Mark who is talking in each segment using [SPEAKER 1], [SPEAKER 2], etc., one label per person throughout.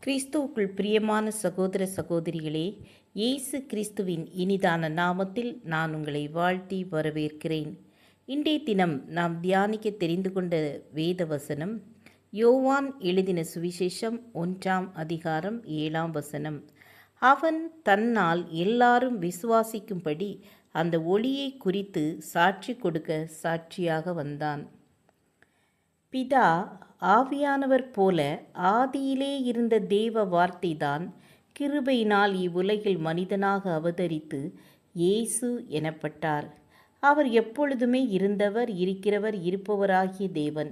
[SPEAKER 1] கிறிஸ்துவுக்குள் பிரியமான சகோதர சகோதரிகளே, இயேசு கிறிஸ்துவின் இனிதான நாமத்தில் நான் உங்களை வாழ்த்தி வரவேற்கிறேன். இன்றைய தினம் நாம் தியானிக்க தெரிந்து கொண்ட வேத வசனம் யோவான் எழுதின சுவிசேஷம் 1ஆம் அதிகாரம் 7ஆம் வசனம். அவன் தன்னால் எல்லாரும் விசுவாசிக்கும்படி அந்த ஒளியை குறித்து சாட்சி கொடுக்க சாட்சியாக வந்தான். பிதா ஆவியானவர் போல ஆதியிலே இருந்த தேவ வார்த்தைதான் கிருபையினால் இவ்வுலகில் மனிதனாக அவதரித்து இயேசு எனப்பட்டார். அவர் எப்பொழுதுமே இருந்தவர், இருக்கிறவர், இருப்பவராகிய தேவன்.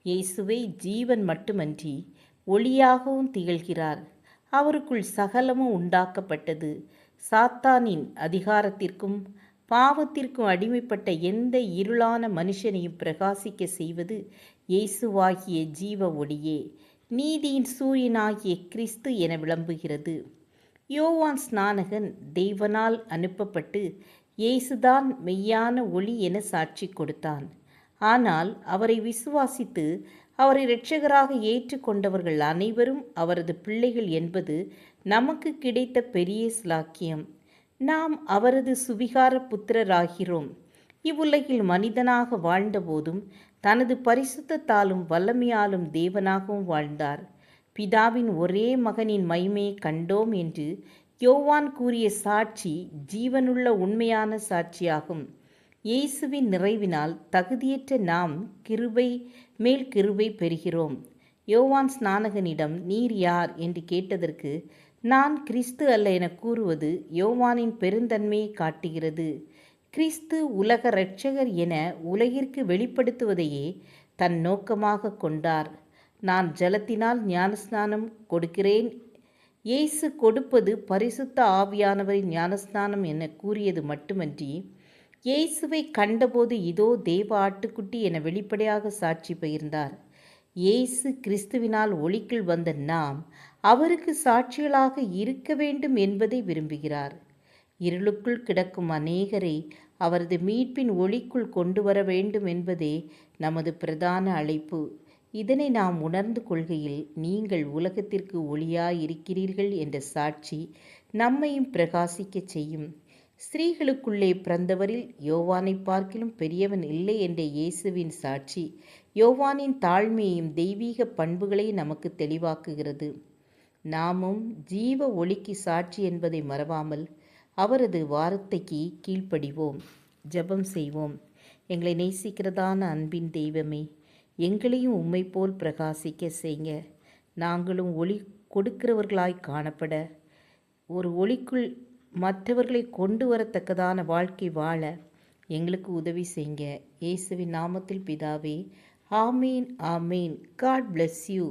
[SPEAKER 1] இயேசுவே ஜீவன் மட்டுமன்றி ஒளியாகவும் திகழ்கிறார். அவருக்குள் சகலமும் உண்டாக்கப்பட்டது. சாத்தானின் அதிகாரத்திற்கும் பாவத்திற்கும் அடிமைப்பட்ட எந்த இருளான மனுஷனையும் பிரகாசிக்க செய்வது இயேசுவாகிய ஜீவ ஒளியே. நீதியின் சூரியனாகிய கிறிஸ்து என விளம்புகிறது. யோவான் ஸ்நானகன் தேவனால் அனுப்பப்பட்டு இயேசுதான் மெய்யான ஒளி என சாட்சி கொடுத்தான். ஆனால் அவரை விசுவாசித்து அவரை இரட்சகராக ஏற்றுக்கொண்டவர்கள் அனைவரும் அவரது பிள்ளைகள் என்பது நமக்கு கிடைத்த பெரிய ஸ்லாக்கியம். நாம் அவரது சுவிகார புத்திரராகிறோம். இவ்வுலகில் மனிதனாக வாழ்ந்தபோதும் தனது பரிசுத்தத்தாலும் வல்லமையாலும் தேவனாகவும் வாழ்ந்தார். பிதாவின் ஒரே மகனின் மகிமையை கண்டோம் என்று யோவான் கூறிய சாட்சி ஜீவனுள்ள உண்மையான சாட்சியாகும். இயேசுவின் நிறைவினால் தகுதியற்ற நாம் கிருபை மேல் கிருபை பெறுகிறோம். யோவான் ஸ்நானகனிடம் நீர் யார் என்று கேட்டதற்கு, நான் கிறிஸ்து அல்ல என கூறுவது யோவானின் பெருந்தன்மையை காட்டுகிறது. கிறிஸ்து உலக இரட்சகர் என உலகிற்கு வெளிப்படுத்துவதையே தன் நோக்கமாக கொண்டார். நான் ஜலத்தினால் ஞானஸ்நானம் கொடுக்கிறேன். இயேசு கொடுப்பது பரிசுத்த ஆவியானவரின் ஞானஸ்நானம் என கூறியது மட்டுமன்றி, இயேசுவை கண்டபோது இதோ தேவ ஆட்டுக்குட்டி என வெளிப்படையாக சாட்சி பகிர்ந்தார். இயேசு கிறிஸ்துவினால் ஒளிக்குள் வந்த நாம் அவருக்கு சாட்சிகளாக இருக்க வேண்டும் என்பதை விரும்புகிறார். இருளுக்குள் கிடக்கும் அநேகரை அவரது மீட்பின் ஒளிக்குள் கொண்டு வர வேண்டும் என்பதே நமது பிரதான அழைப்பு. இதனை நாம் உணர்ந்து கொள்கையில் நீங்கள் உலகத்திற்கு ஒளியாயிருக்கிறீர்கள் என்ற சாட்சி நம்மையும் பிரகாசிக்க செய்யும். ஸ்திரீகளுக்குள்ளே பிறந்தவரில் யோவானை பார்க்கிலும் பெரியவன் இல்லை என்ற இயேசுவின் சாட்சி யோவானின் தாழ்மையையும் தெய்வீக பண்புகளையும் நமக்கு தெளிவாக்குகிறது. நாமும் ஜீவ ஒளிக்கு சாட்சி என்பதை மறவாமல் அவரது வார்த்தைக்கு கீழ்ப்படிவோம். ஜெபம் செய்வோம். எங்களை நேசிக்கிறதான அன்பின் தெய்வமே, எங்களையும் உம்மை போல் பிரகாசிக்க செய்ங்க. நாங்களும் ஒளி கொடுக்கிறவர்களாய் காணப்பட, ஒரு ஒளிக்குள் மற்றவர்களை கொண்டு வரத்தக்கதான வாழ்க்கை வாழ எங்களுக்கு உதவி செய்ங்க. இயேசுவின் நாமத்தில் பிதாவே, ஆமீன் ஆமீன். God bless you.